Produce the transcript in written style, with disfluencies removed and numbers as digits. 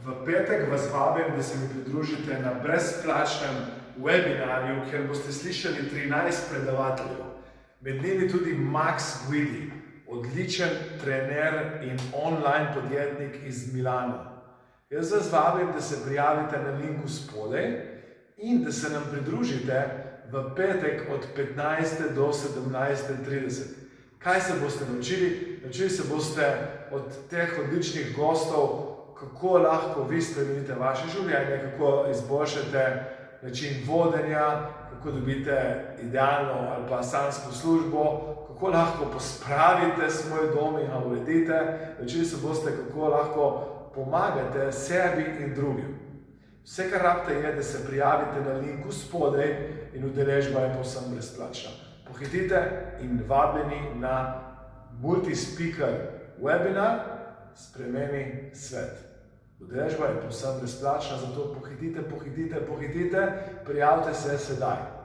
V petek vas vabim, da se mi pridružite na brezplačnem webinarju, kjer boste slišali 13 predavateljev. Med njimi tudi Max Guidi, odličen trener in online podjetnik iz Milana. Jaz vas vabim, da se prijavite na linku spodaj in da se nam pridružite v petek od 15. do 17.30. Kaj se boste naučili? Naučili se boste od teh odličnih gostov, kako lahko vi spremenite vaše življenje, kako izboljšate način vodenja, kako dobite idealno ali pa sanjsko službo, kako lahko pospravite svoj dom in ga uredite. Naučili se boste, kako lahko pomagate sebi in drugim. Vse, kar rabite, je, da se prijavite na linku spodaj in udeležba je povsem brezplačna. Pohitite in vabljeni na multi-speaker webinar Spremeni svet. Udeležba je povsem brezplačna, zato pohitite, prijavite se sedaj.